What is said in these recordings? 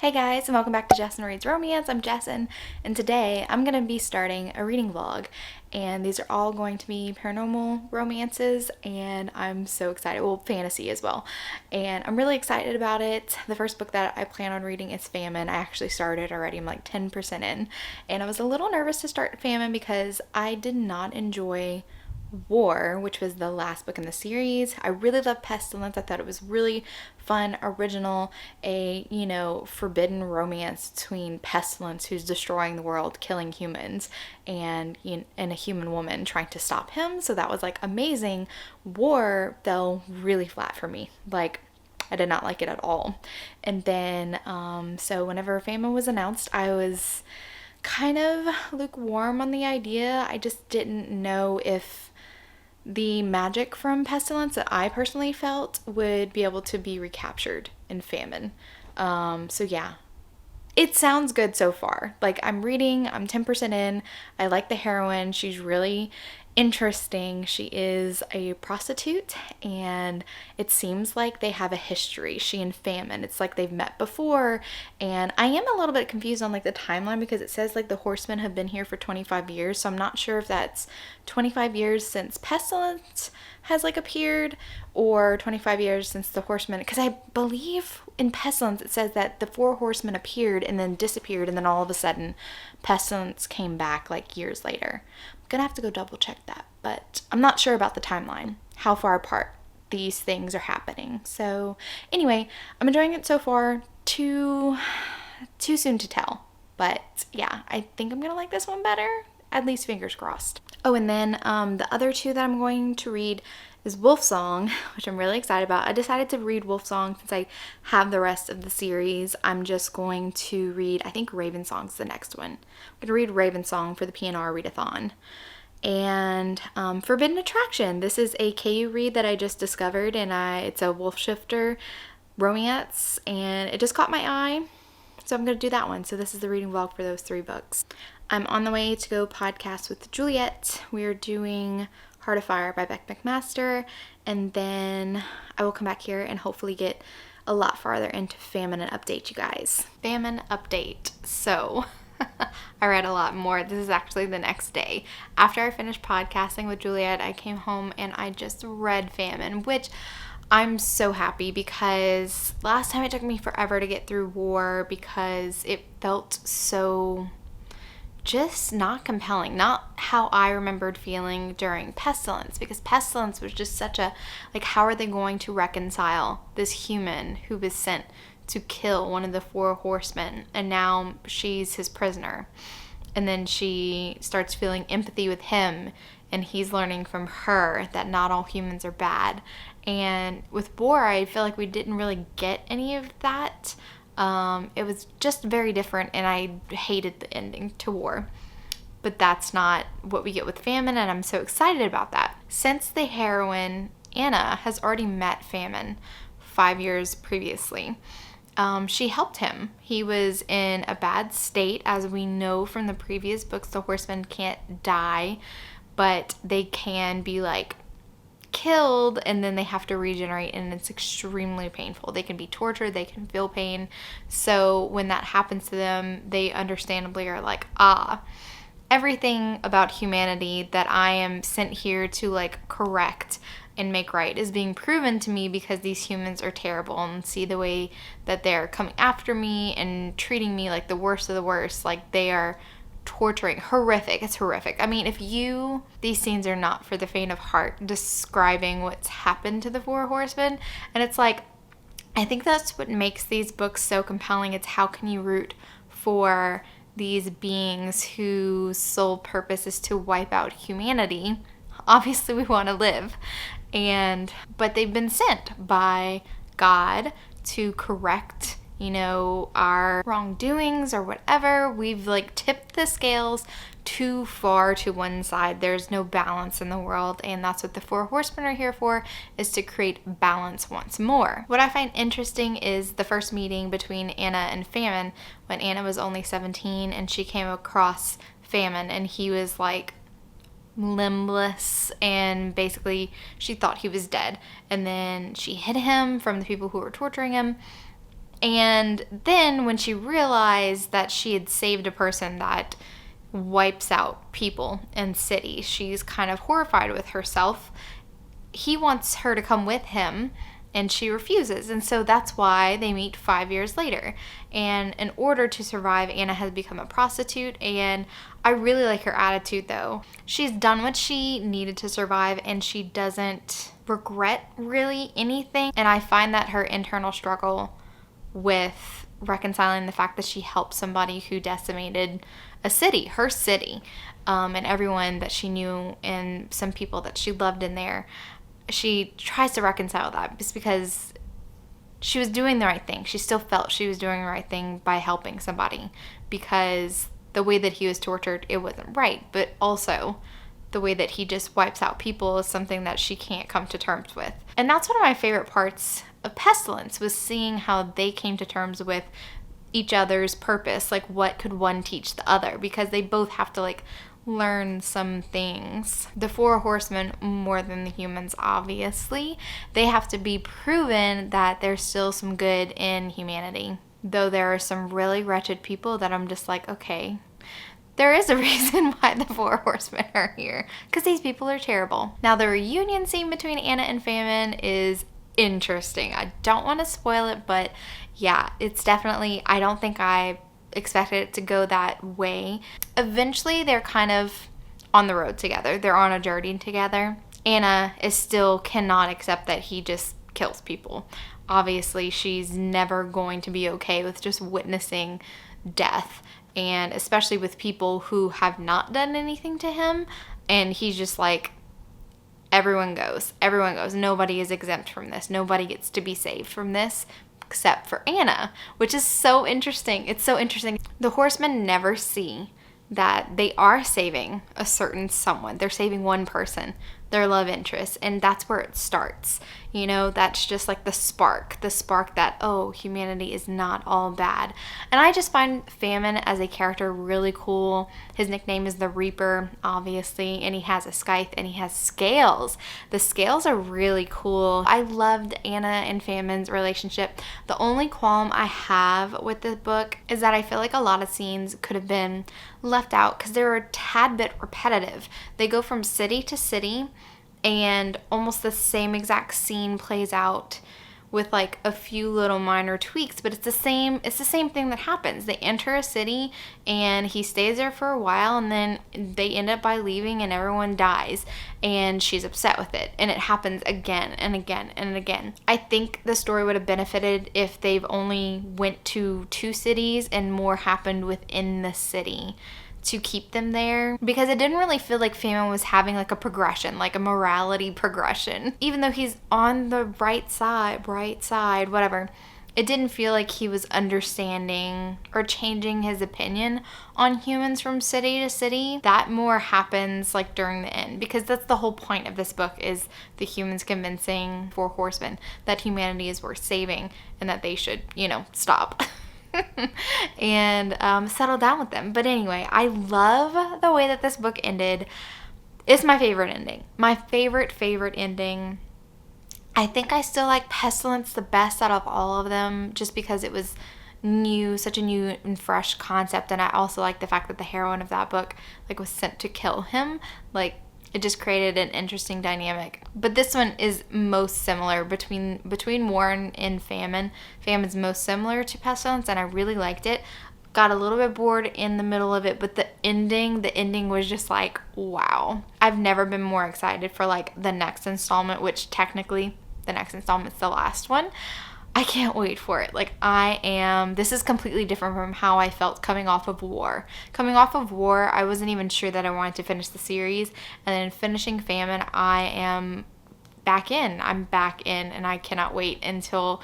Hey guys, and welcome back to Jessen Reads Romance. I'm Jessen, and today I'm going to be starting a reading vlog, and these are all going to be paranormal romances, and I'm so excited. Well, fantasy as well, and I'm really excited about it. The first book that I plan on reading is Famine. I actually started already. I'm like 10% in, and I was a little nervous to start Famine because I did not enjoy War, which was the last book in the series. I really love Pestilence. I thought it was really fun, original, a, forbidden romance between Pestilence, who's destroying the world, killing humans, and a human woman trying to stop him. So that was like amazing. War fell really flat for me. Like, I did not like it at all. And then, so whenever Famine was announced, I was kind of lukewarm on the idea. I just didn't know if the magic from Pestilence that I personally felt would be able to be recaptured in Famine. So yeah, it sounds good so far. Like, I'm 10% in. I like the heroine. She's really interesting. She is a prostitute, and it seems like they have a history, she and Famine. It's like they've met before, and I am a little bit confused on like the timeline because it says like the horsemen have been here for 25 years, so I'm not sure if that's 25 years since Pestilence has like appeared or 25 years since the horsemen, because I believe in Pestilence it says that the four horsemen appeared and then disappeared, and then all of a sudden Pestilence came back like years later. I'm gonna have to go double check that, but I'm not sure about the timeline, how far apart these things are happening. So anyway, I'm enjoying it so far. Too soon to tell, but yeah, I think I'm gonna like this one better, at least fingers crossed. Oh, and then the other two that I'm going to read is Wolfsong, which I'm really excited about. I decided to read Wolfsong since I have the rest of the series. I'm just going to read, I think Ravensong's the next one. I'm going to read Ravensong for the PNR readathon. And Forbidden Attraction. This is a KU read that I just discovered, and it's a wolf shifter romance, and it just caught my eye. So I'm going to do that one. So this is the reading vlog for those 3 books. I'm on the way to go podcast with Juliet. We're doing Heart of Fire by Beck McMaster, and then I will come back here and hopefully get a lot farther into Famine and update you guys. Famine update. So I read a lot more. This is actually the next day. After I finished podcasting with Juliet, I came home and I just read Famine, which I'm so happy because last time it took me forever to get through War because it felt so just not compelling, not how I remembered feeling during Pestilence, because Pestilence was just such a, like, how are they going to reconcile this human who was sent to kill one of the 4 horsemen, and now she's his prisoner, and then she starts feeling empathy with him, and he's learning from her that not all humans are bad. And with War, I feel like we didn't really get any of that. It was just very different, and I hated the ending to War. But that's not what we get with Famine, and I'm so excited about that. Since the heroine, Anna, has already met Famine 5 years previously, she helped him. He was in a bad state. As we know from the previous books, the horsemen can't die, but they can be like killed, and then they have to regenerate, and it's extremely painful. They can be tortured, they can feel pain. So when that happens to them, they understandably are like, everything about humanity that I am sent here to like correct and make right is being proven to me because these humans are terrible, and see the way that they're coming after me and treating me like the worst of the worst. Like, they are torturing. Horrific. It's horrific. I mean, these scenes are not for the faint of heart, describing what's happened to the 4 horsemen. And it's like, I think that's what makes these books so compelling. It's how can you root for these beings whose sole purpose is to wipe out humanity. Obviously we want to live, but they've been sent by God to correct our wrongdoings or whatever. We've like tipped the scales too far to one side. There's no balance in the world, and that's what the 4 horsemen are here for, is to create balance once more. What I find interesting is the first meeting between Anna and Famine, when Anna was only 17 and she came across Famine, and he was like limbless, and basically she thought he was dead, and then she hid him from the people who were torturing him. And then when she realized that she had saved a person that wipes out people and cities, she's kind of horrified with herself. He wants her to come with him, and she refuses. And so that's why they meet 5 years later. And in order to survive, Anna has become a prostitute. And I really like her attitude, though. She's done what she needed to survive, and she doesn't regret really anything. And I find that her internal struggle with reconciling the fact that she helped somebody who decimated a city, her city, and everyone that she knew and some people that she loved in there. She tries to reconcile that just because she was doing the right thing. She still felt she was doing the right thing by helping somebody, because the way that he was tortured, it wasn't right. But also the way that he just wipes out people is something that she can't come to terms with. And that's one of my favorite parts of Pestilence, was seeing how they came to terms with each other's purpose. Like, what could one teach the other? Because they both have to, like, learn some things. The four horsemen, more than the humans, obviously, they have to be proven that there's still some good in humanity. Though there are some really wretched people that I'm just like, okay, there is a reason why the four horsemen are here, because these people are terrible. Now, the reunion scene between Anna and Famine is interesting. I don't want to spoil it, but yeah, it's definitely, I don't think I expected it to go that way. Eventually, they're kind of on the road together. They're on a journey together. Anna is still cannot accept that he just kills people. Obviously, she's never going to be okay with just witnessing death, and especially with people who have not done anything to him. And he's just like, everyone goes. Nobody is exempt from this. Nobody gets to be saved from this except for Anna, which is so interesting. It's so interesting. The horsemen never see that they are saving a certain someone. They're saving one person, their love interest, and that's where it starts. You know, that's just like the spark that, oh, humanity is not all bad. And I just find Famine as a character really cool. His nickname is the Reaper, obviously, and he has a scythe and he has scales. The scales are really cool. I loved Anna and Famine's relationship. The only qualm I have with the book is that I feel like a lot of scenes could have been left out because they were a tad bit repetitive. They go from city to city, and almost the same exact scene plays out with like a few little minor tweaks, but it's the same thing that happens. They enter a city and he stays there for a while, and then they end up by leaving and everyone dies, and she's upset with it, and it happens again and again and again. I think the story would have benefited if they've only went to 2 cities and more happened within the city to keep them there, because it didn't really feel like Famine was having like a progression, like a morality progression. Even though he's on the bright side, whatever, it didn't feel like he was understanding or changing his opinion on humans from city to city. That more happens like during the end, because that's the whole point of this book, is the humans convincing four horsemen that humanity is worth saving and that they should, stop. And settle down with them. But anyway, I love the way that this book ended. It's my favorite ending. My favorite ending. I think I still like Pestilence the best out of all of them, just because it was new, such a new and fresh concept. And I also like the fact that the heroine of that book was sent to kill him. It just created an interesting dynamic. But this one is most similar between Warren and Famine. Famine's most similar to Pestilence, and I really liked it. Got a little bit bored in the middle of it, but the ending was just like, wow. I've never been more excited for the next installment, which technically the next installment's the last one. I can't wait for it. This is completely different from how I felt coming off of War. Coming off of War, I wasn't even sure that I wanted to finish the series. And then finishing Famine, I am back in. I'm back in, and I cannot wait until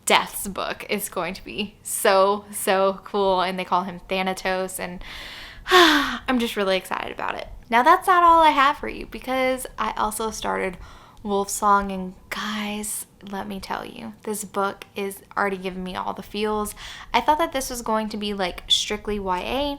Death's book is going to be so, so cool. And they call him Thanatos, and I'm just really excited about it. Now, that's not all I have for you, because I also started Wolfsong, and guys, let me tell you, this book is already giving me all the feels. I thought that this was going to be strictly YA,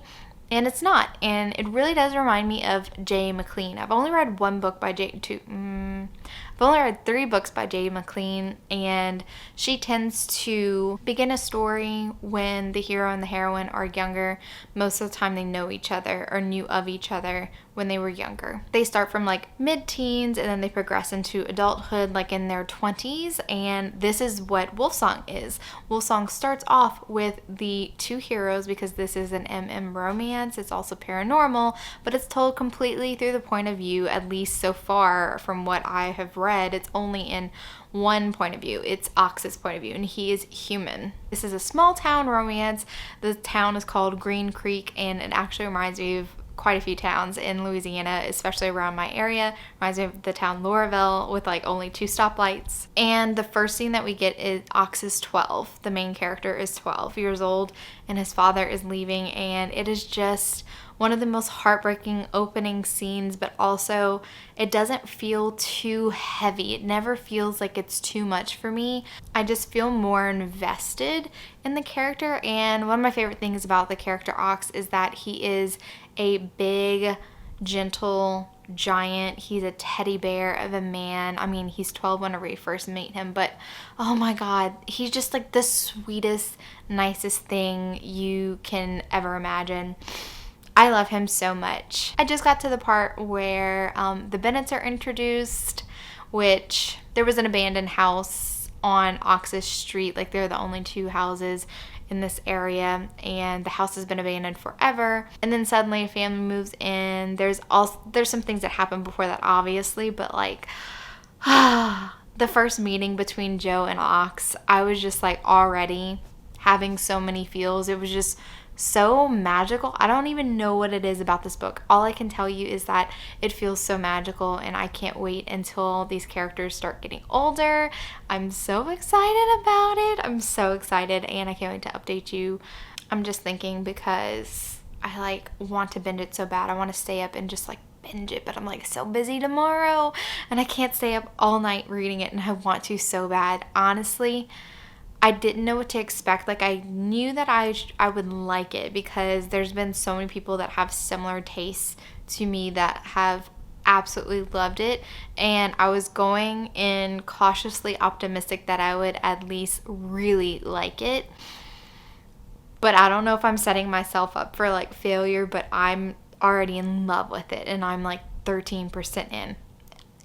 and it's not. And it really does remind me of J. McLean. I've only read one book by I've I've only read 3 books by J. McLean, and she tends to begin a story when the hero and the heroine are younger. Most of the time they know each other or knew of each other when they were younger. They start from like mid-teens and then they progress into adulthood like in their 20s, and this is what Wolfsong is. Wolfsong starts off with the 2 heroes because this is an MM romance. It's also paranormal, but it's told completely through the point of view, at least so far from what I have read. It's only in one point of view. It's Ox's point of view, and he is human. This is a small town romance. The town is called Green Creek, and it actually reminds me of quite a few towns in Louisiana, especially around my area. Reminds me of the town Lorville with like only 2 stoplights. And the first scene that we get is Ox is 12. The main character is 12 years old and his father is leaving, and it is just one of the most heartbreaking opening scenes, but also it doesn't feel too heavy. It never feels like it's too much for me. I just feel more invested in the character, and one of my favorite things about the character Ox is that he is a big, gentle giant. He's a teddy bear of a man. I mean, he's 12 whenever you first meet him, but oh my god, he's just like the sweetest, nicest thing you can ever imagine. I love him so much. I just got to the part where the Bennetts are introduced, which there was an abandoned house on Ox's Street. Like, they're the only 2 houses in this area, and the house has been abandoned forever. And then suddenly a family moves in. There's some things that happen before that, obviously, but like the first meeting between Joe and Ox, I was just like already having so many feels. It was just so magical. I don't even know what it is about this book. All I can tell you is that it feels so magical, and I can't wait until these characters start getting older. I'm so excited about it. I'm so excited, and I can't wait to update you. I'm just thinking because I like want to binge it so bad. I want to stay up and just like binge it, but I'm like so busy tomorrow and I can't stay up all night reading it, and I want to so bad. Honestly, I didn't know what to expect. Like, I knew that I would like it because there's been so many people that have similar tastes to me that have absolutely loved it, and I was going in cautiously optimistic that I would at least really like it. But I don't know if I'm setting myself up for like failure, but I'm already in love with it, and I'm like 13%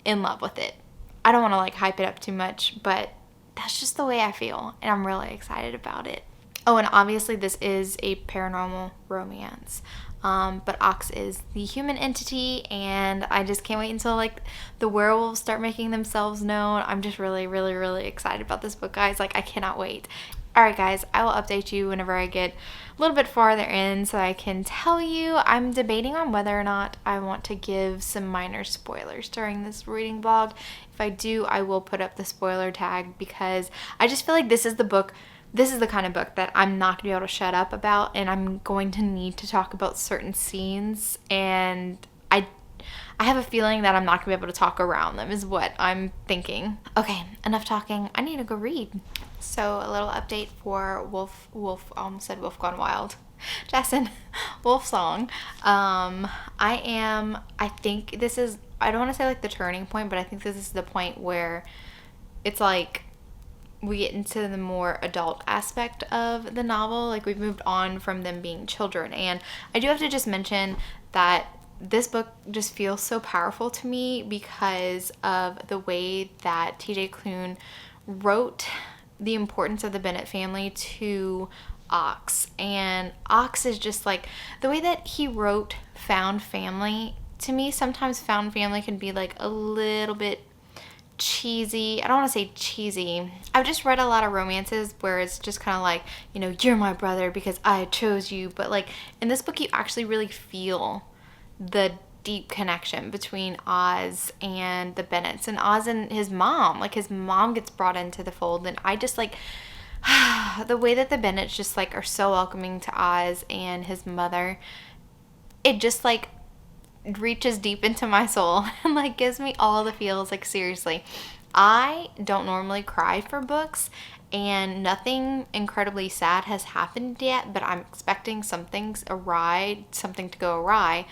in love with it. I don't want to like hype it up too much, but that's just the way I feel, and I'm really excited about it. Oh, and obviously this is a paranormal romance, but Ox is the human entity, and I just can't wait until like the werewolves start making themselves known. I'm just really, really, really excited about this book, guys. Like, I cannot wait. Alright guys, I will update you whenever I get a little bit farther in so I can tell you. I'm debating on whether or not I want to give some minor spoilers during this reading vlog. If I do, I will put up the spoiler tag because I just feel like this is the book, this is the kind of book that I'm not going to be able to shut up about, and I'm going to need to talk about certain scenes, and I have a feeling that I'm not going to be able to talk around them is what I'm thinking. Okay, enough talking. I need to go read. So a little update for I almost said Wolf Gone Wild. Jason, Wolfsong. I think this is, I don't want to say like the turning point, but I think this is the point where it's like we get into the more adult aspect of the novel. Like, we've moved on from them being children. And I do have to just mention that this book just feels so powerful to me because of the way that TJ Klune wrote the importance of the Bennett family to Ox. And Ox is just like, the way that he wrote found family, to me sometimes found family can be like a little bit cheesy. I don't want to say cheesy. I've just read a lot of romances where it's just kind of like, you know, you're my brother because I chose you. But like in this book, you actually really feel the deep connection between Oz and the Bennetts, and Oz and his mom. Like, his mom gets brought into the fold, and I just like the way that the Bennetts just like are so welcoming to Oz and his mother. It just like reaches deep into my soul and like gives me all the feels. Like, seriously, I don't normally cry for books, and nothing incredibly sad has happened yet, but I'm expecting something to go awry.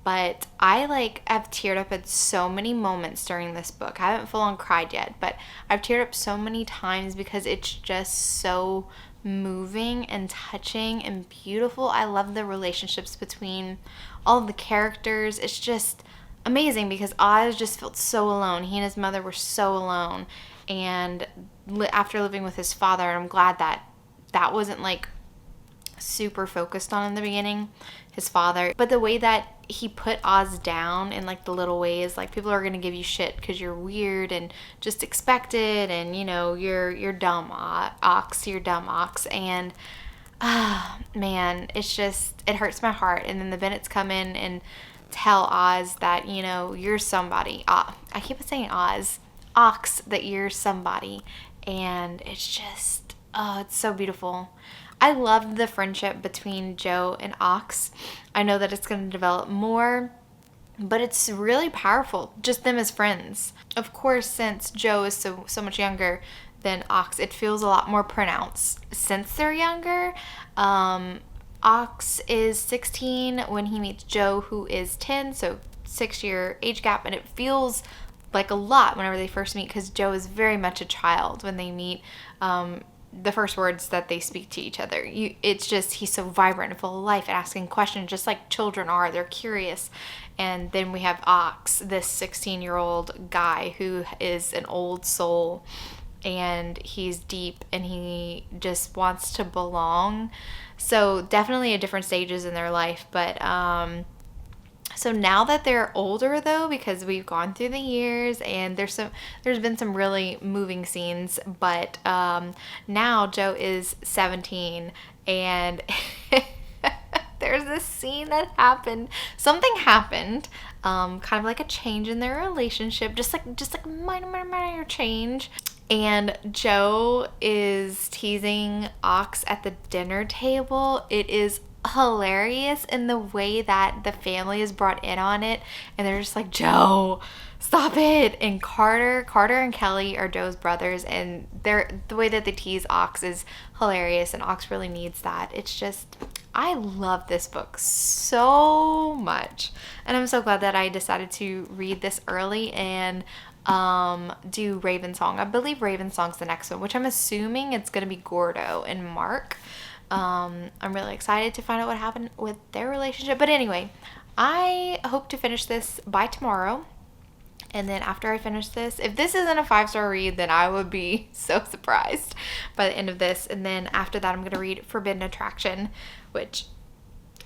But I have teared up at so many moments during this book. I haven't full on cried yet, but I've teared up so many times because it's just so moving and touching and beautiful. I love the relationships between all of the characters. It's just amazing because Oz just felt so alone. He and his mother were so alone, and after living with his father, I'm glad that that wasn't super focused on in the beginning, his father, but the way that he put Oz down in the little ways, people are gonna give you shit because you're weird and just expect it, and you're dumb, ox, and man, it hurts my heart. And then the Bennets come in and tell Oz that you're somebody. I keep saying Ox, that you're somebody, and it's just it's so beautiful. I love the friendship between Joe and Ox. I know that it's going to develop more, but it's really powerful, just them as friends. Of course, since Joe is so much younger than Ox, it feels a lot more pronounced since they're younger. Ox is 16 when he meets Joe, who is 10, so 6-year age gap, and it feels like a lot whenever they first meet because Joe is very much a child when they meet. The first words that they speak to each other, it's just, he's so vibrant and full of life and asking questions just like children are. They're curious. And then we have Ox, this 16-year-old guy who is an old soul, and he's deep and he just wants to belong. So definitely at different stages in their life, but so now that they're older, though, because we've gone through the years and there's been some really moving scenes, but now Joe is 17, and there's this scene that happened. Something happened, kind of like a change in their relationship, just like minor change. And Joe is teasing Ox at the dinner table. It is hilarious in the way that the family is brought in on it, and they're just like, Joe, stop it. And Carter and Kelly are Joe's brothers, and the way that they tease Ox is hilarious, and Ox really needs that. It's just, I love this book so much, and I'm so glad that I decided to read this early and do Ravensong. I believe Ravensong's the next one, which I'm assuming it's going to be Gordo and Mark. I'm really excited to find out what happened with their relationship. But anyway, I hope to finish this by tomorrow. And then after I finish this, if this isn't a 5-star read, then I would be so surprised by the end of this. And then after that, I'm going to read Forbidden Attraction, which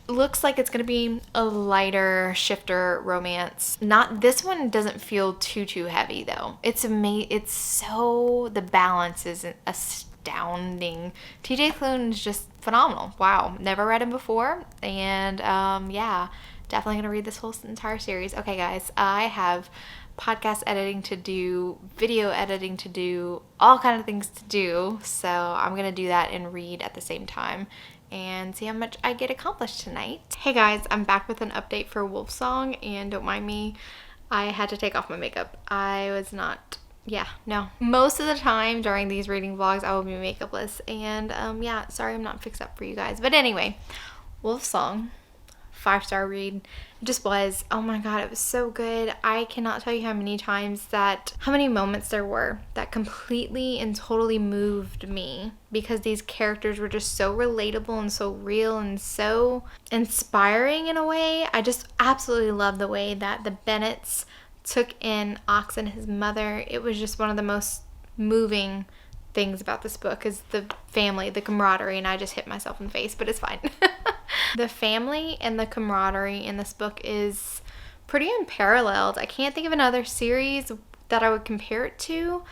looks like it's going to be a lighter shifter romance. This one doesn't feel too heavy though. It's so, the balance is astounding. TJ Klune is just phenomenal. Wow, never read him before, and yeah, definitely gonna read this whole entire series. Okay guys, I have podcast editing to do, video editing to do, all kind of things to do, so I'm gonna do that and read at the same time and see how much I get accomplished tonight. Hey guys, I'm back with an update for Wolfsong, and don't mind me, I had to take off my makeup. Most of the time during these reading vlogs, I will be makeupless, and yeah, sorry I'm not fixed up for you guys. But anyway, Wolfsong, 5-star read. It just was, oh my god, it was so good. I cannot tell you how many moments there were that completely and totally moved me, because these characters were just so relatable and so real and so inspiring in a way. I just absolutely love the way that the Bennets took in Ox and his mother. It was just one of the most moving things about this book is the family, the camaraderie, and I just hit myself in the face, but it's fine. The family and the camaraderie in this book is pretty unparalleled. I can't think of another series that I would compare it to.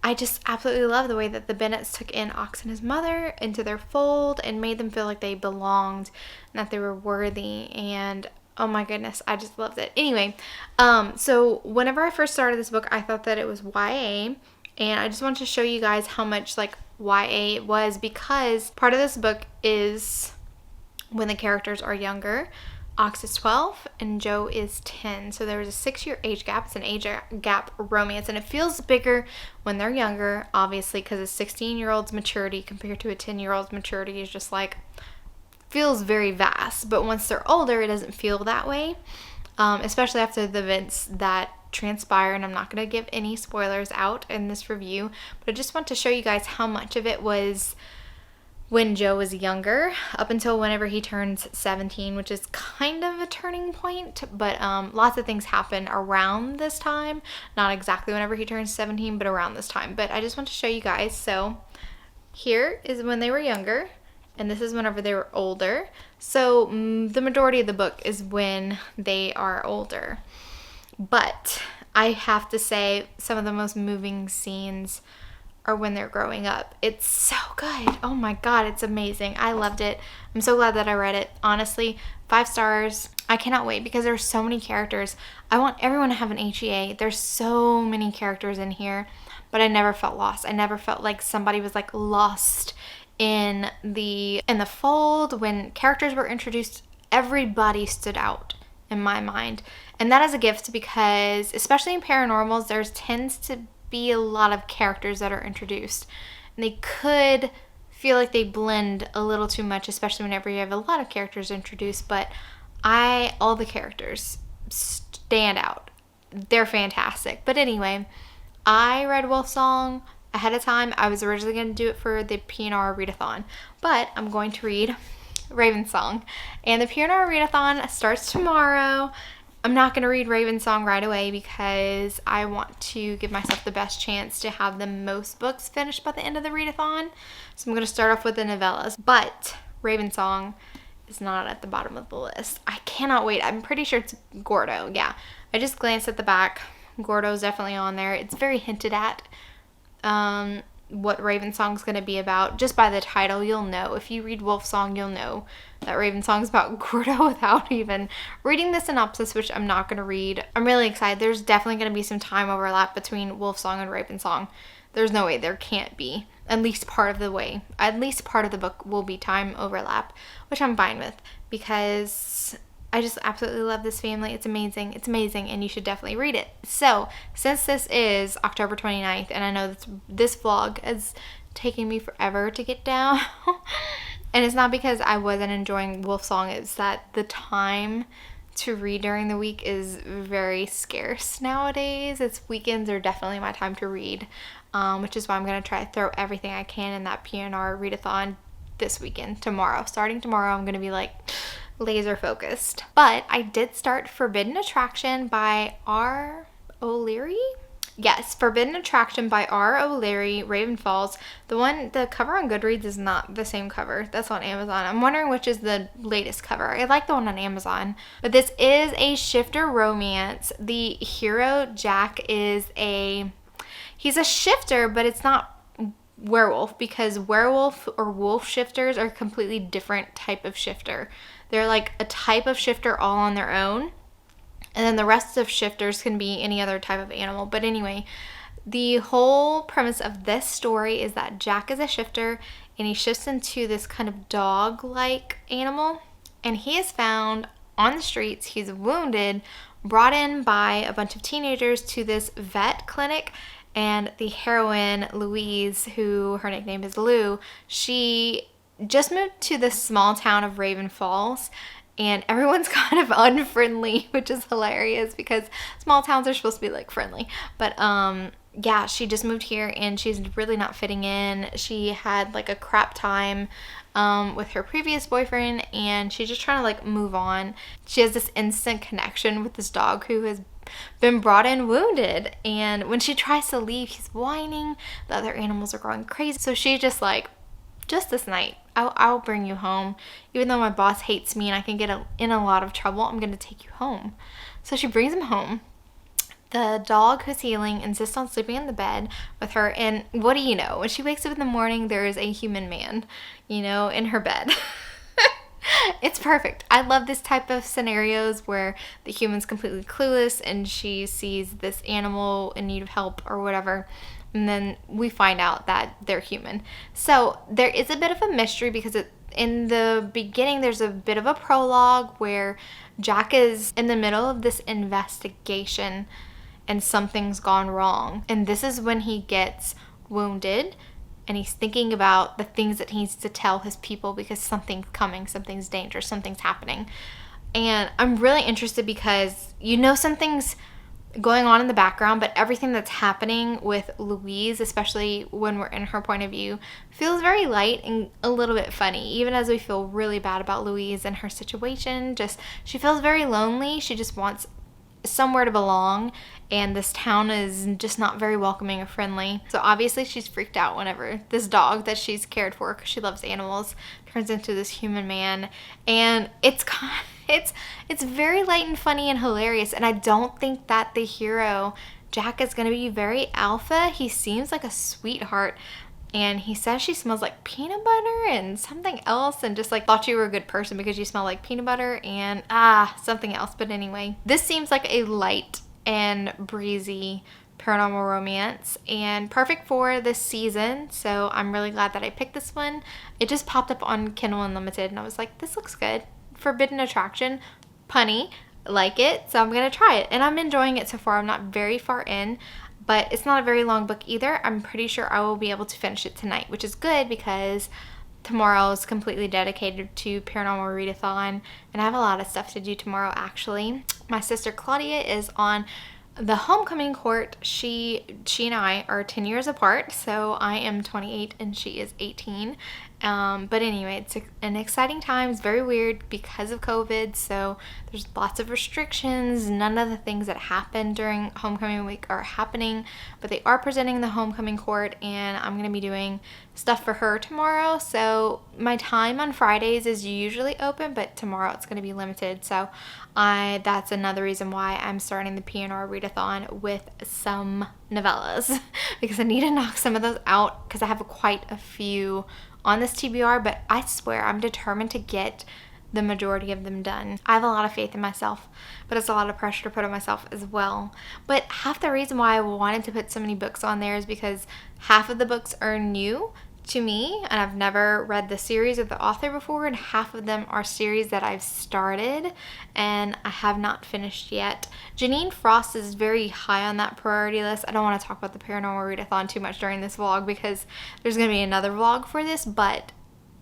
I just absolutely love the way that the Bennets took in Ox and his mother into their fold and made them feel like they belonged and that they were worthy, and oh my goodness, I just loved it. Anyway, so whenever I first started this book, I thought that it was YA, and I just wanted to show you guys how much YA it was, because part of this book is when the characters are younger. Ox is 12 and Joe is 10. So there was a 6-year age gap. It's an age gap romance, and it feels bigger when they're younger, obviously, because a 16-year-old's maturity compared to a 10-year-old's maturity is just like, feels very vast. But once they're older, it doesn't feel that way, especially after the events that transpire. And I'm not going to give any spoilers out in this review, but I just want to show you guys how much of it was when Joe was younger, up until whenever he turns 17, which is kind of a turning point, but lots of things happen around this time. Not exactly whenever he turns 17, but around this time. But I just want to show you guys. So here is when they were younger, and this is whenever they were older. So the majority of the book is when they are older. But I have to say, some of the most moving scenes are when they're growing up. It's so good. Oh my God, it's amazing. I loved it. I'm so glad that I read it. Honestly, 5 stars. I cannot wait because there's so many characters. I want everyone to have an HEA. There's so many characters in here, but I never felt lost. I never felt like somebody was like lost in the fold. When characters were introduced, everybody stood out in my mind. And that is a gift because, especially in paranormals, there tends to be a lot of characters that are introduced, and they could feel like they blend a little too much, especially whenever you have a lot of characters introduced. But all the characters stand out. They're fantastic. But anyway, I read Wolfsong ahead of time. I was originally going to do it for the PNR readathon, but I'm going to read Ravensong, and the PNR readathon starts tomorrow. I'm not going to read Ravensong right away because I want to give myself the best chance to have the most books finished by the end of the readathon. So I'm going to start off with the novellas. But Ravensong is not at the bottom of the list. I cannot wait. I'm pretty sure it's Gordo. Yeah. I just glanced at the back. Gordo's definitely on there. It's very hinted at what Ravensong's going to be about. Just by the title, you'll know. If you read Wolfsong, you'll know that Ravensong's about Gordo without even reading the synopsis, which I'm not going to read. I'm really excited. There's definitely going to be some time overlap between Wolfsong and Ravensong. There's no way there can't be. At least part of the way. At least part of the book will be time overlap, which I'm fine with because I just absolutely love this family. It's amazing. It's amazing, and you should definitely read it. So, since this is October 29th, and I know this vlog is taking me forever to get down, and it's not because I wasn't enjoying Wolfsong, it's that the time to read during the week is very scarce nowadays. Weekends are definitely my time to read, which is why I'm going to try to throw everything I can in that PNR readathon this weekend, tomorrow. Starting tomorrow, I'm going to be like laser focused. But I did start Forbidden Attraction by R. O'Leary. Yes, Forbidden Attraction by R. O'Leary, Raven Falls. The cover on Goodreads is not the same cover. That's on Amazon. I'm wondering which is the latest cover. I like the one on Amazon. But this is a shifter romance. The hero, Jack, he's a shifter, but it's not werewolf, because werewolf or wolf shifters are a completely different type of shifter. They're like a type of shifter all on their own. And then the rest of shifters can be any other type of animal. But anyway, the whole premise of this story is that Jack is a shifter, and he shifts into this kind of dog-like animal. And he is found on the streets. He's wounded, brought in by a bunch of teenagers to this vet clinic. And the heroine, Louise, who her nickname is Lou, she just moved to this small town of Raven Falls. And everyone's kind of unfriendly, which is hilarious because small towns are supposed to be like friendly. But yeah, she just moved here and she's really not fitting in. She had like a crap time with her previous boyfriend, and she's just trying to like move on. She has this instant connection with this dog who has been brought in wounded, and when she tries to leave, he's whining. The other animals are going crazy. So she's just like, just this night, I'll bring you home. Even though my boss hates me and I can get in a lot of trouble, I'm going to take you home. So she brings him home. The dog, who's healing, insists on sleeping in the bed with her. And what do you know? When she wakes up in the morning, there is a human man, in her bed. It's perfect. I love this type of scenarios where the human's completely clueless and she sees this animal in need of help or whatever. And then we find out that they're human. So there is a bit of a mystery because in the beginning, there's a bit of a prologue where Jack is in the middle of this investigation and something's gone wrong. And this is when he gets wounded and he's thinking about the things that he needs to tell his people because something's coming, something's dangerous, something's happening. And I'm really interested because something's going on in the background, but everything that's happening with Louise, especially when we're in her point of view, feels very light and a little bit funny, even as we feel really bad about Louise and her situation. She feels very lonely. She just wants somewhere to belong, and this town is just not very welcoming or friendly. So obviously she's freaked out whenever this dog that she's cared for, because she loves animals, turns into this human man. And it's very light and funny and hilarious. And I don't think that the hero Jack is going to be very alpha. He seems like a sweetheart, and he says she smells like peanut butter and something else, and just like thought you were a good person because you smell like peanut butter and something else. But anyway, this seems like a light and breezy paranormal romance and perfect for this season. So I'm really glad that I picked this one. It just popped up on Kindle Unlimited and I was like, this looks good. Forbidden Attraction, punny, like it, so I'm gonna try it, and I'm enjoying it so far. I'm not very far in, but it's not a very long book either. I'm pretty sure I will be able to finish it tonight, which is good because tomorrow is completely dedicated to Paranormal Readathon, and I have a lot of stuff to do tomorrow actually. My sister Claudia is on the homecoming court. She and I are 10 years apart, so I am 28 and she is 18. But anyway, it's an exciting time. It's very weird because of COVID, so there's lots of restrictions. None of the things that happened during homecoming week are happening, but they are presenting the homecoming court, and I'm going to be doing stuff for her tomorrow. So my time on Fridays is usually open, but tomorrow it's going to be limited. So that's another reason why I'm starting the PNR readathon with some novellas because I need to knock some of those out because I have quite a few on this TBR, but I swear I'm determined to get the majority of them done. I have a lot of faith in myself, but it's a lot of pressure to put on myself as well. But half the reason why I wanted to put so many books on there is because half of the books are new to me, and I've never read the series or the author before, and half of them are series that I've started and I have not finished yet. Janine Frost is very high on that priority list. I don't want to talk about the Paranormal Readathon too much during this vlog because there's going to be another vlog for this, but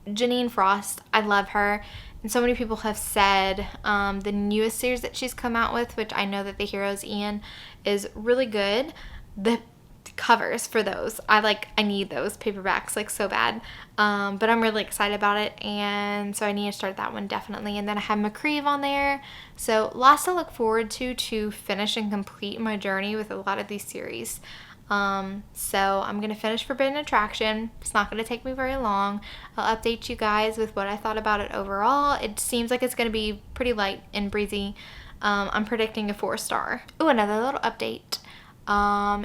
Janine Frost, I love her, and so many people have said the newest series that she's come out with, which I know that the hero's Ian, is really good. The covers for those, I need those paperbacks like so bad, but I'm really excited about it, and so I need to start that one definitely. And then I have McCreeve on there, so lots to look forward to finish and complete my journey with a lot of these series. So I'm gonna finish Forbidden Attraction. It's not gonna take me very long. I'll update you guys with what I thought about it overall. It seems like it's gonna be pretty light and breezy. I'm predicting a 4-star. Oh, another little update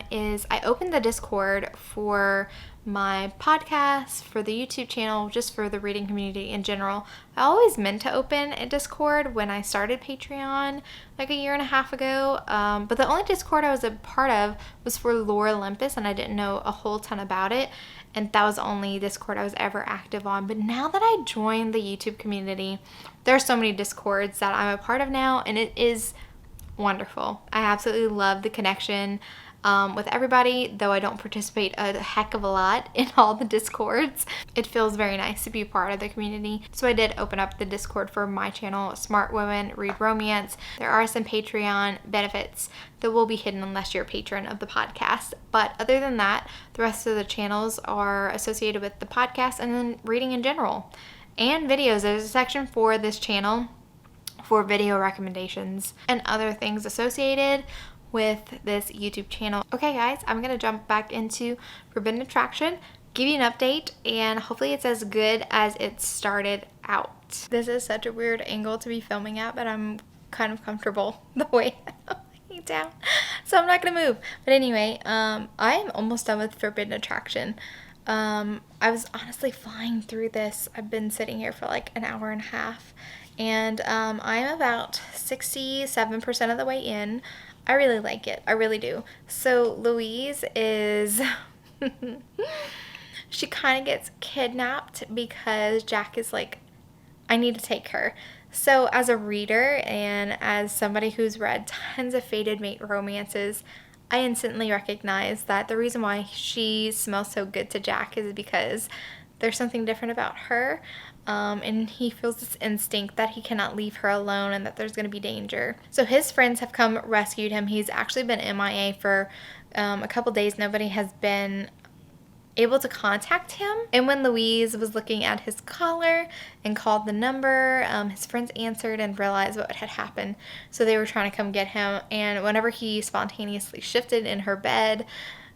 is I opened the Discord for my podcast, for the YouTube channel, just for the reading community in general. I always meant to open a Discord when I started Patreon like a year and a half ago, but the only Discord I was a part of was for Lore Olympus, and I didn't know a whole ton about it, and that was the only Discord I was ever active on. But now that I joined the YouTube community, there are so many Discords that I'm a part of now, and it is wonderful. I absolutely love the connection with everybody, though I don't participate a heck of a lot in all the Discords. It feels very nice to be part of the community. So I did open up the Discord for my channel, Smart Women Read Romance. There are some Patreon benefits that will be hidden unless you're a patron of the podcast. But other than that, the rest of the channels are associated with the podcast and then reading in general. And videos. There's a section for this channel for video recommendations and other things associated with this YouTube channel. Okay guys, I'm gonna jump back into Forbidden Attraction, give you an update, and hopefully it's as good as it started out. This is such a weird angle to be filming at, but I'm kind of comfortable the way I'm laying down, so I'm not gonna move. But anyway, I am almost done with Forbidden Attraction. I was honestly flying through this. I've been sitting here for like an hour and a half, and I am about 67% of the way in. I really like it. I really do. So Louise is She kind of gets kidnapped because Jack is like, I need to take her. So as a reader and as somebody who's read tons of fated mate romances, I instantly recognize that the reason why she smells so good to Jack is because there's something different about her. And he feels this instinct that he cannot leave her alone and that there's going to be danger. So his friends have come rescued him. He's actually been MIA for a couple days. Nobody has been able to contact him. And when Louise was looking at his collar and called the number, his friends answered and realized what had happened. So they were trying to come get him. And whenever he spontaneously shifted in her bed,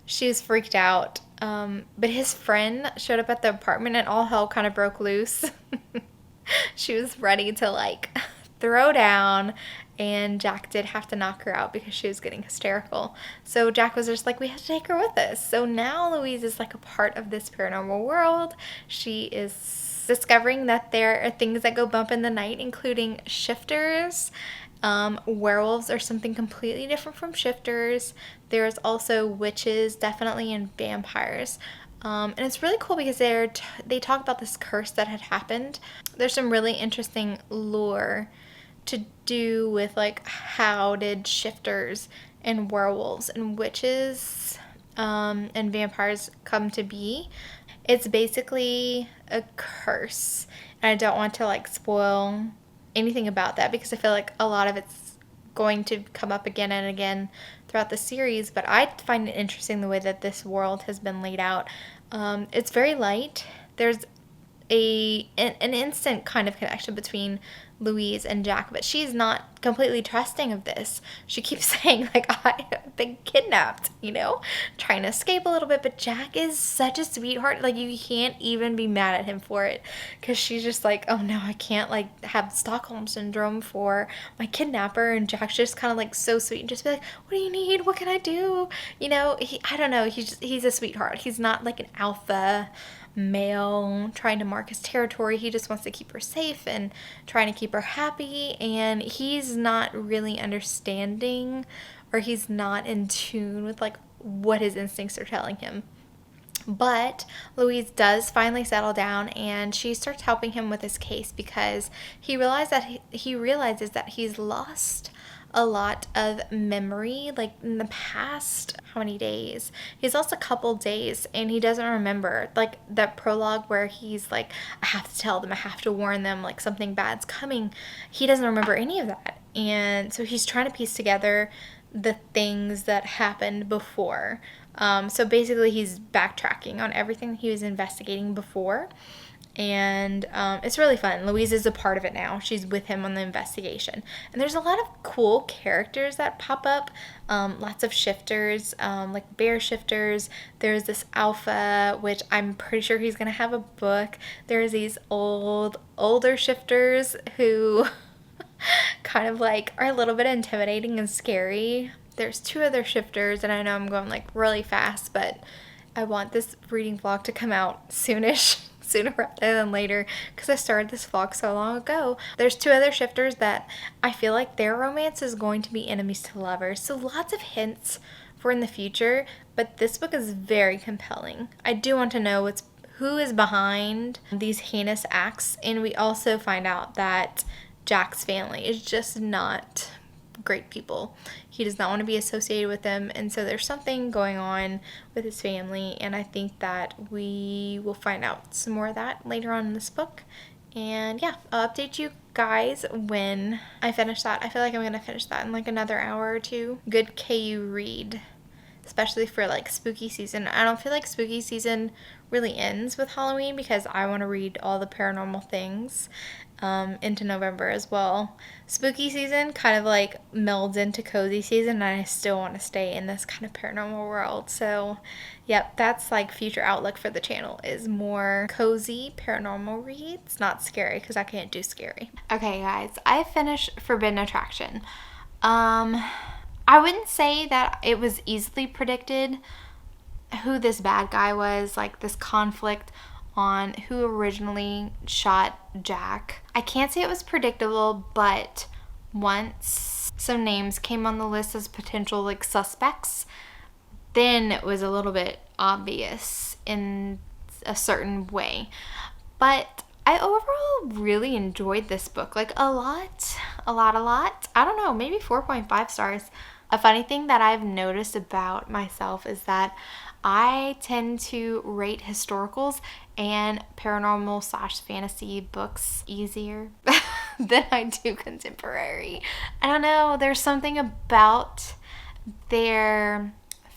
she was freaked out. But his friend showed up at the apartment and all hell kind of broke loose. She was ready to like throw down, and Jack did have to knock her out because she was getting hysterical. So Jack was just like, we have to take her with us. So now Louise is like a part of this paranormal world. She is discovering that there are things that go bump in the night, including shifters. Werewolves are something completely different from shifters. There's also witches, definitely, and vampires. And it's really cool because they talk about this curse that had happened. There's some really interesting lore to do with like how did shifters and werewolves and witches and vampires come to be. It's basically a curse, and I don't want to like spoil anything about that because I feel like a lot of it's going to come up again and again throughout the series, but I find it interesting the way that this world has been laid out. It's very light. There's an instant kind of connection between Louise and Jack, but she's not completely trusting of this. She keeps saying like, I have been kidnapped, trying to escape a little bit, but Jack is such a sweetheart. Like, you can't even be mad at him for it, because she's just like, oh no, I can't like have Stockholm syndrome for my kidnapper. And Jack's just kind of like so sweet and just be like, what do you need? What can I do? I don't know. He's a sweetheart. He's not like an alpha male trying to mark his territory. He just wants to keep her safe and trying to keep her happy, and he's not really understanding, or he's not in tune with like what his instincts are telling him. But Louise does finally settle down, and she starts helping him with his case because he realizes that he's lost a lot of memory, like in the past, how many days? He's lost a couple days, and he doesn't remember, like that prologue where he's like, I have to tell them, I have to warn them, like something bad's coming. He doesn't remember any of that, and so he's trying to piece together the things that happened before. So basically he's backtracking on everything he was investigating before. And it's really fun. Louise is a part of it now. She's with him on the investigation. And there's a lot of cool characters that pop up. Lots of shifters, like bear shifters. There's this alpha, which I'm pretty sure he's going to have a book. There's these older shifters who kind of like are a little bit intimidating and scary. There's 2 other shifters, and I know I'm going like really fast, but I want this reading vlog to come out soonish. Sooner rather than later, because I started this vlog so long ago. There's 2 other shifters that I feel like their romance is going to be enemies to lovers, so lots of hints for in the future, but this book is very compelling. I do want to know who is behind these heinous acts, and we also find out that Jack's family is just not great people. He does not want to be associated with them, and so there's something going on with his family, and I think that we will find out some more of that later on in this book. And yeah, I'll update you guys when I finish that. I feel like I'm going to finish that in like another hour or 2. Good KU read, especially for like spooky season. I don't feel like spooky season really ends with Halloween, because I want to read all the paranormal things into November as well. Spooky season kind of like melds into cozy season, and I still want to stay in this kind of paranormal world. So yep, that's like future outlook for the channel, is more cozy paranormal reads, not scary, because I can't do scary. Okay guys, I finished Forbidden Attraction. I wouldn't say that it was easily predicted who this bad guy was, like this conflict on who originally shot Jack. I can't say it was predictable, but once some names came on the list as potential like suspects, then it was a little bit obvious in a certain way. But I overall really enjoyed this book, like a lot. I don't know, maybe 4.5 stars. A funny thing that I've noticed about myself is that I tend to rate historicals and paranormal / fantasy books easier than I do contemporary. I don't know, there's something about their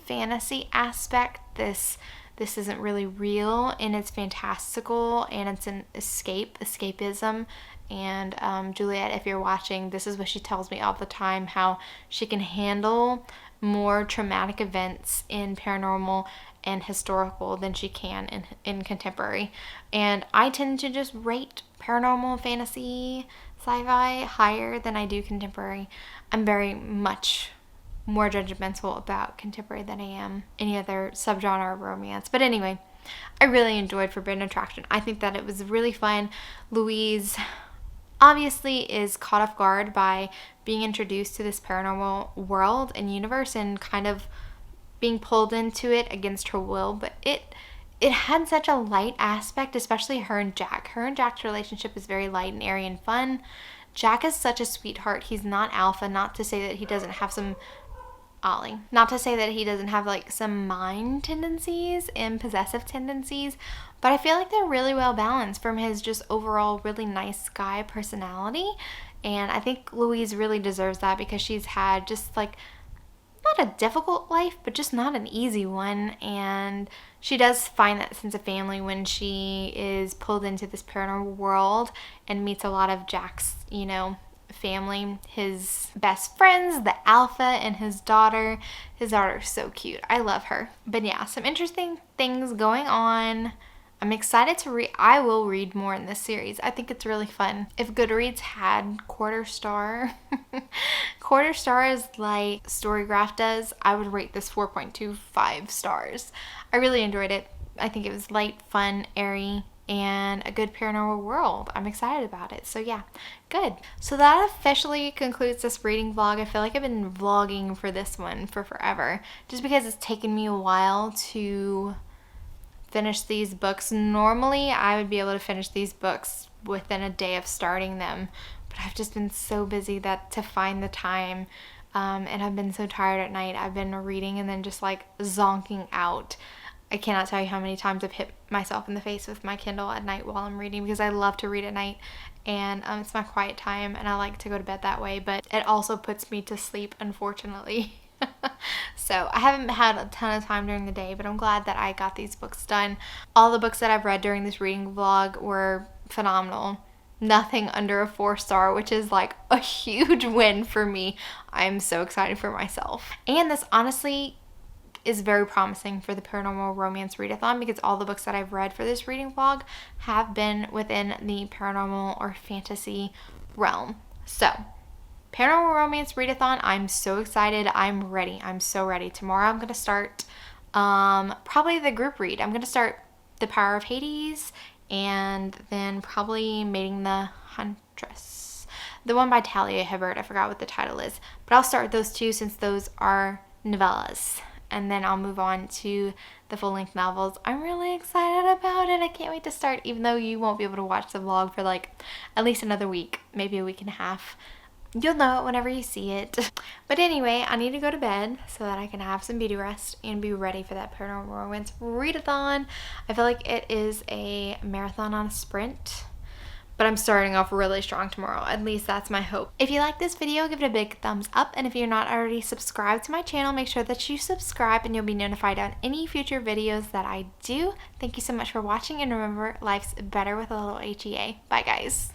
fantasy aspect. This isn't really real, and it's fantastical, and it's an escapism. And Juliet, if you're watching, this is what she tells me all the time, how she can handle more traumatic events in paranormal and historical than she can in contemporary. And I tend to just rate paranormal, fantasy, sci-fi higher than I do contemporary. I'm very much more judgmental about contemporary than I am any other subgenre of romance. But anyway, I really enjoyed Forbidden Attraction. I think that it was really fun. Louise obviously is caught off guard by being introduced to this paranormal world and universe and kind of being pulled into it against her will, but it had such a light aspect, especially her and Jack. Her and Jack's relationship is very light and airy and fun. Jack is such a sweetheart. He's not alpha, not to say that he doesn't have some Ollie. Not to say that he doesn't have like some mind tendencies and possessive tendencies, but I feel like they're really well balanced from his just overall really nice guy personality. And I think Louise really deserves that because she's had just like not a difficult life, but just not an easy one. And she does find that sense of family when she is pulled into this paranormal world and meets a lot of Jack's, family, his best friends, the alpha, and his daughter. His daughter's so cute. I love her. But yeah, some interesting things going on. I'm excited to read. I will read more in this series. I think it's really fun. If Goodreads had quarter star is like Storygraph does, I would rate this 4.25 stars. I really enjoyed it. I think it was light, fun, airy, and a good paranormal world. I'm excited about it. So yeah, good. So that officially concludes this reading vlog. I feel like I've been vlogging for this one for forever, just because it's taken me a while to finish these books. Normally I would be able to finish these books within a day of starting them, but I've just been so busy that to find the time, and I've been so tired at night. I've been reading and then just like zonking out. I cannot tell you how many times I've hit myself in the face with my Kindle at night while I'm reading, because I love to read at night, and it's my quiet time and I like to go to bed that way, but it also puts me to sleep, unfortunately. So I haven't had a ton of time during the day, but I'm glad that I got these books done. All the books that I've read during this reading vlog were phenomenal. Nothing under a 4-star, which is like a huge win for me. I'm so excited for myself. And this honestly is very promising for the paranormal romance readathon, because all the books that I've read for this reading vlog have been within the paranormal or fantasy realm. So paranormal romance readathon, I'm so excited. I'm ready. I'm so ready. Tomorrow I'm going to start probably the group read. I'm going to start The Power of Hades, and then probably Mating the Huntress. The one by Talia Hibbert. I forgot what the title is, but I'll start with those two since those are novellas. And then I'll move on to the full-length novels. I'm really excited about it. I can't wait to start, even though you won't be able to watch the vlog for like at least another week, maybe a week and a half. You'll know it whenever you see it. But anyway, I need to go to bed so that I can have some beauty rest and be ready for that paranormal romance readathon. I feel like it is a marathon on a sprint, but I'm starting off really strong tomorrow. At least that's my hope. If you like this video, give it a big thumbs up. And if you're not already subscribed to my channel, make sure that you subscribe and you'll be notified on any future videos that I do. Thank you so much for watching, and remember, life's better with a little HEA. Bye guys.